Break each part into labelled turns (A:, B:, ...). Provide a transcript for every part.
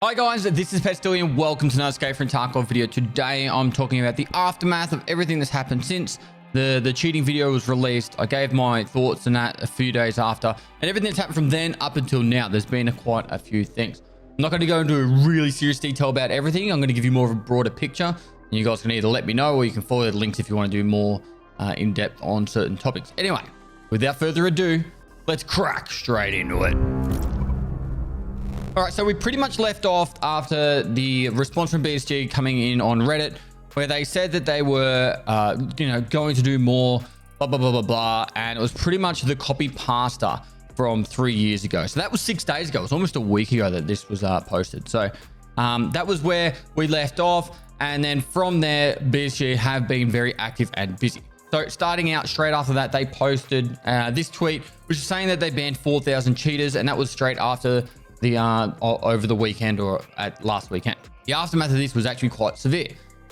A: Hi guys, this is Pestily and welcome to another Escape from Tarkov video. Today I'm talking about the aftermath of everything that's happened since the cheating video was released. I gave my thoughts on that a few days after, and everything that's happened from then up until now. There's been quite a few things. I'm not going to go into a really serious detail about everything. I'm going to give you more of a broader picture, and you guys can either let me know or you can follow the links if you want to do more in depth on certain topics. Anyway, without further ado, let's crack straight into it. All right, so we pretty much left off after the response from BSG coming in on Reddit, where they said that they were, going to do more, blah, blah, blah, blah, blah. And it was pretty much the copy pasta from 3 years ago. So that was 6 days ago. It was almost a week ago that this was posted. So that was where we left off. And then from there, BSG have been very active and busy. So starting out straight after that, they posted this tweet, which is saying that they banned 4,000 cheaters. And that was straight after the over the weekend or at last weekend. The aftermath of this was actually quite severe.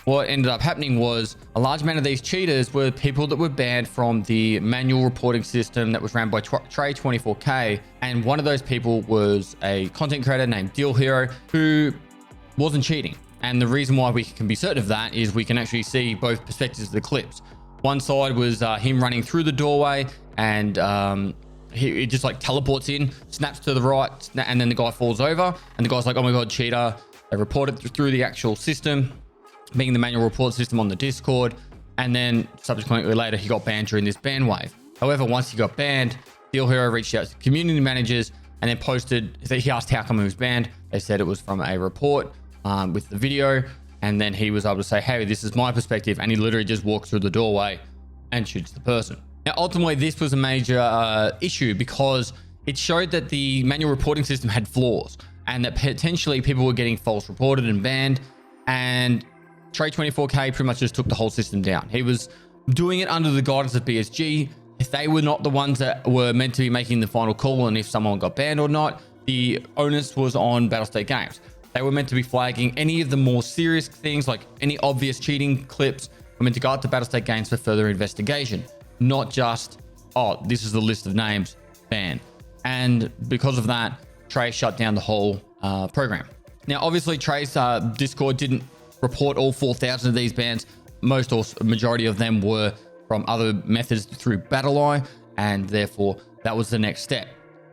A: What ended up happening was a large amount of these cheaters were people that were banned from the manual reporting system that was ran by Trey24K, and one of those people was a content creator named Deal Hero who wasn't cheating. And the reason why we can be certain of that is we can actually see both perspectives of the clips. One side was him running through the doorway, and he just like teleports in, snaps to the right, and then the guy falls over, and the guy's like, oh my god, cheater. They report it through the actual system, being the manual report system on the Discord, and then subsequently later he got banned during this ban wave. However, once he got banned, Deal Hero reached out to community managers and then posted, he asked how come he was banned. They said it was from a report with the video, and then he was able to say, hey, this is my perspective, and he literally just walks through the doorway and shoots the person. Now, ultimately, this was a major issue because it showed that the manual reporting system had flaws and that potentially people were getting false reported and banned. And Trey24K pretty much just took the whole system down. He was doing it under the guidance of BSG. If they were not the ones that were meant to be making the final call on if someone got banned or not, the onus was on Battlestate Games. They were meant to be flagging any of the more serious things, like any obvious cheating clips, were meant to go out to Battlestate Games for further investigation. Not just, oh, this is the list of names, ban. And because of that, Trey shut down the whole program. Now, obviously, Trey's Discord didn't report all 4,000 of these bans. Most or majority of them were from other methods through Pestily, and therefore that was the next step.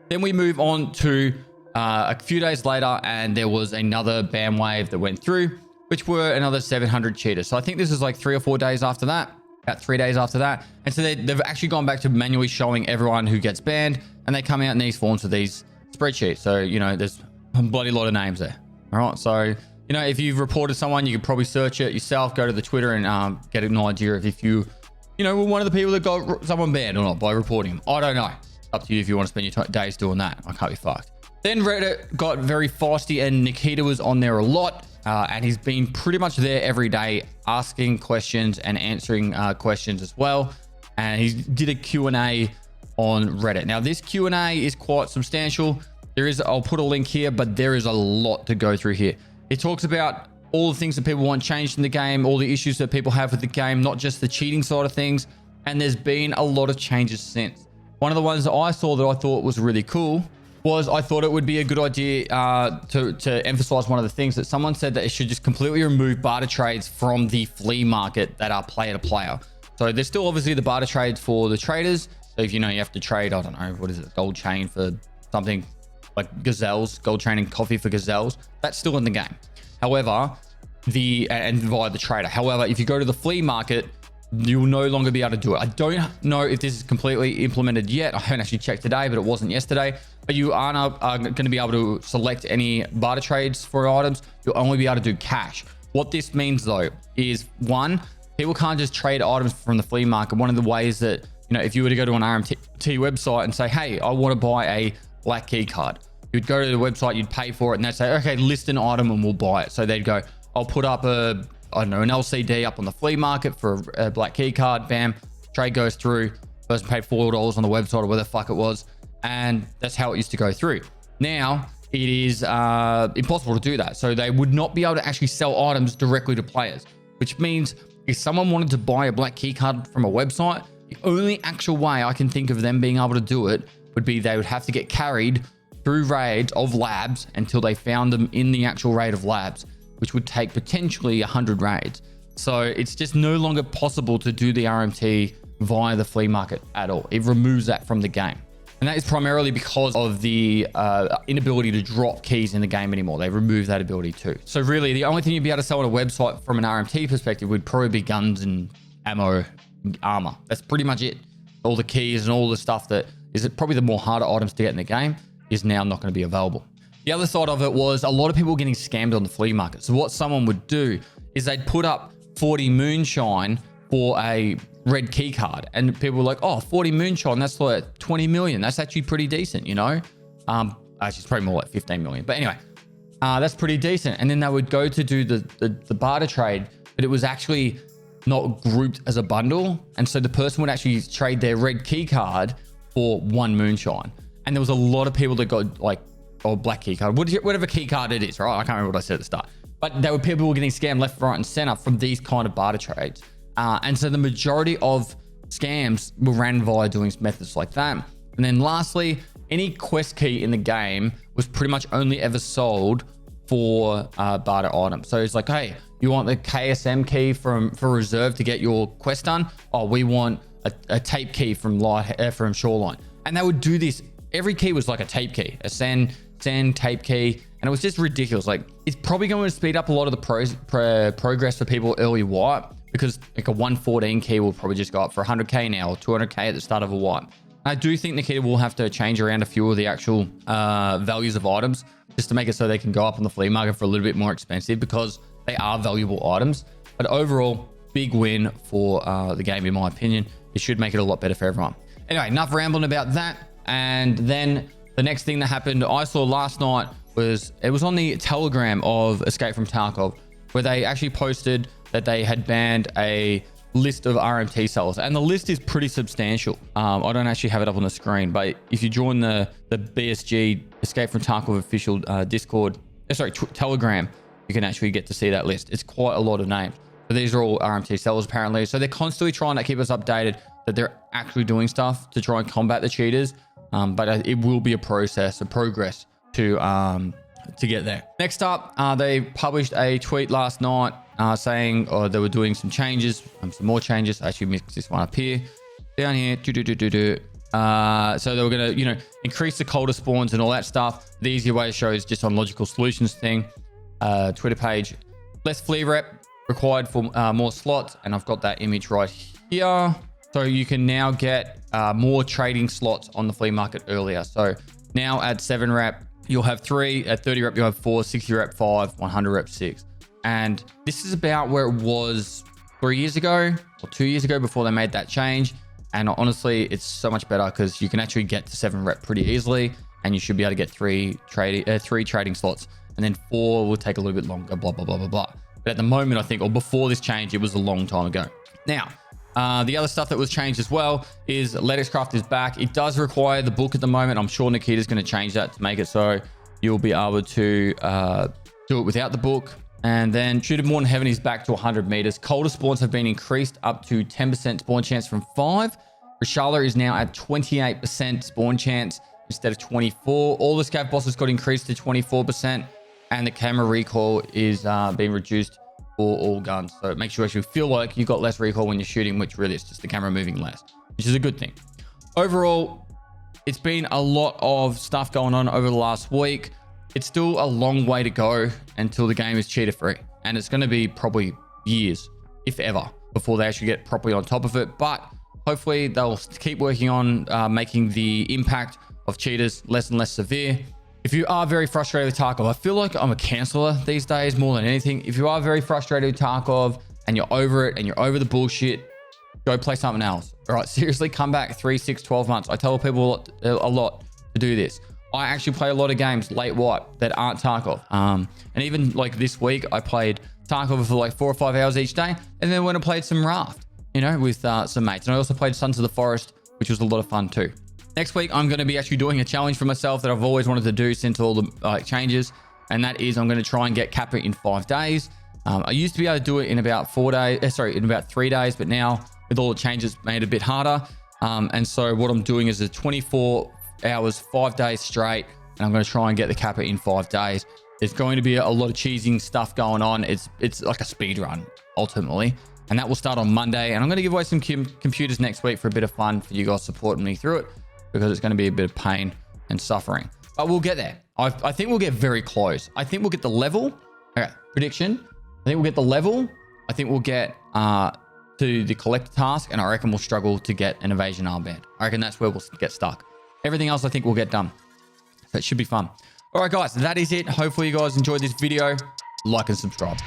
A: Then we move on to a few days later, and there was another ban wave that went through, which were another 700 cheaters. So I think this is like 3 or 4 days after that. About 3 days after that. And so they've actually gone back to manually showing everyone who gets banned, and they come out in these forms with these spreadsheets. So, there's a bloody lot of names there. All right. So, if you've reported someone, you could probably search it yourself, go to the Twitter and get an idea of if you, were one of the people that got someone banned or not by reporting them. I don't know. It's up to you if you want to spend your days doing that. I can't be fucked. Then Reddit got very feisty, and Nikita was on there a lot. And he's been pretty much there every day asking questions and answering questions as well. And he did a Q&A on Reddit. Now, this Q&A is quite substantial. I'll put a link here, but there is a lot to go through here. It talks about all the things that people want changed in the game, all the issues that people have with the game, not just the cheating side of things. And there's been a lot of changes since. One of the ones that I saw that I thought was really cool was I thought it would be a good idea to emphasize one of the things that someone said, that it should just completely remove barter trades from the flea market that are player to player. So there's still obviously the barter trades for the traders. So if you have to trade, I don't know, what is it, gold chain for something like gazelles, gold chain and coffee for gazelles, that's still in the game. However, and via the trader. However, if you go to the flea market, you will no longer be able to do it. I don't know if this is completely implemented yet. I haven't actually checked today, but it wasn't yesterday. But you aren't going to be able to select any barter trades for items. You'll only be able to do cash. What this means, though, is one, people can't just trade items from the flea market. One of the ways that, if you were to go to an RMT website and say, hey, I want to buy a black key card, you'd go to the website, you'd pay for it, and they'd say, okay, list an item and we'll buy it. So they'd go, I'll put up an LCD up on the flea market for a black key card. Bam, trade goes through. Person paid $4 on the website or whatever the fuck it was. And that's how it used to go through. Now it is impossible to do that. So they would not be able to actually sell items directly to players, which means if someone wanted to buy a black key card from a website, the only actual way I can think of them being able to do it would be they would have to get carried through raids of labs until they found them in the actual raid of labs, which would take potentially 100 raids. So it's just no longer possible to do the RMT via the flea market at all. It removes that from the game. And that is primarily because of the inability to drop keys in the game anymore. They remove that ability too. So really, the only thing you'd be able to sell on a website from an RMT perspective would probably be guns and ammo, armor. That's pretty much it. All the keys and all the stuff that is probably the more harder items to get in the game is now not going to be available. The other side of it was a lot of people getting scammed on the flea market. So what someone would do is they'd put up 40 moonshine for a red key card, and people were like, oh, 40 moonshine, that's like 20 million. That's actually pretty decent, you know? Actually, it's probably more like 15 million. But anyway, that's pretty decent. And then they would go to do the barter trade, but it was actually not grouped as a bundle. And so the person would actually trade their red key card for one moonshine. And there was a lot of people that got like, or black key card, whatever key card it is, right? I can't remember what I said at the start. But there were people who were getting scammed left, right, and center from these kind of barter trades. And so the majority of scams were ran via doing methods like that. And then lastly, any quest key in the game was pretty much only ever sold for barter items. So it's like, hey, you want the KSM key for reserve to get your quest done? Oh, we want a tape key from Shoreline. And they would do this. Every key was like a tape key, a sand tape key. And it was just ridiculous. Like, it's probably going to speed up a lot of the progress for people early wipe, because like a 114 key will probably just go up for 100k now or 200k at the start of a wipe. I do think the key will have to change around a few of the actual values of items just to make it so they can go up on the flea market for a little bit more expensive, because they are valuable items. But overall, big win for the game, in my opinion. It should make it a lot better for everyone. Anyway, enough rambling about that. And then the next thing that happened, I saw last night, was on the Telegram of Escape from Tarkov, where they actually posted that they had banned a list of RMT sellers, and the list is pretty substantial. I don't actually have it up on the screen, but if you join the BSG Escape from Tarkov official Telegram, you can actually get to see that list. It's quite a lot of names. But these are all RMT sellers apparently. So they're constantly trying to keep us updated that they're actually doing stuff to try and combat the cheaters. But it will be a progress to get there. Next up, they published a tweet last night saying they were doing some changes, some more changes. I actually mixed this one up here, down here. So they were going to, increase the colder spawns and all that stuff. The easier way to show is just on Logical Solutions thing, Twitter page. Less flea rep required for more slots, and I've got that image right here. So you can now get more trading slots on the flea market earlier. So now at 7 rep, you'll have 3, at 30 rep, you'll have 4, 60 rep, 5, 100 rep, 6. And this is about where it was 3 years ago or 2 years ago before they made that change. And honestly, it's so much better because you can actually get to 7 rep pretty easily, and you should be able to get 3 trading slots, and then 4 will take a little bit longer, blah, blah, blah, blah, blah. But at the moment, I think, or before this change, it was a long time ago. Now, the other stuff that was changed as well is Lettuce Craft is back. It does require the book at the moment. I'm sure Nikita's going to change that to make it so you'll be able to do it without the book. And then Shoot of Morning Heaven is back to 100 meters. Colder spawns have been increased up to 10% spawn chance from 5. Reshala is now at 28% spawn chance instead of 24. All the scav bosses got increased to 24%, and the camera recoil is being reduced for all guns. So it makes you actually feel like you got less recoil when you're shooting, which really is just the camera moving less, which is a good thing. Overall, it's been a lot of stuff going on over the last week. It's still a long way to go until the game is cheater free, and it's going to be probably years, if ever, before they actually get properly on top of it. But hopefully they'll keep working on making the impact of cheaters less and less severe. If you are very frustrated with Tarkov, I feel like I'm a canceller these days more than anything. If you are very frustrated with Tarkov and you're over it and you're over the bullshit, go play something else. All right, seriously, come back 3, 6, 12 months. I tell people a lot to do this. I actually play a lot of games late wipe that aren't Tarkov. And even like this week, I played Tarkov for like 4 or 5 hours each day, and then went and played some Raft, with some mates. And I also played Sons of the Forest, which was a lot of fun too. Next week, I'm going to be actually doing a challenge for myself that I've always wanted to do since all the changes. And that is I'm going to try and get Kappa in 5 days. I used to be able to do it in about 4 days, in about 3 days, but now with all the changes, made it a bit harder. And so what I'm doing is a 24 hours, 5 days straight, and I'm going to try and get the Kappa in 5 days. There's going to be a lot of cheesing stuff going on. It's like a speed run ultimately, and that will start on Monday. And I'm going to give away some computers next week for a bit of fun for you guys supporting me through it, because it's going to be a bit of pain and suffering. But we'll get there. I think we'll get very close. I think we'll get the level. Okay, prediction. I think we'll get the level. I think we'll get to the collector task, and I reckon we'll struggle to get an evasion armband. I reckon that's where we'll get stuck. Everything else I think we'll get done. So it should be fun. All right, guys, that is it. Hopefully you guys enjoyed this video. Like and subscribe.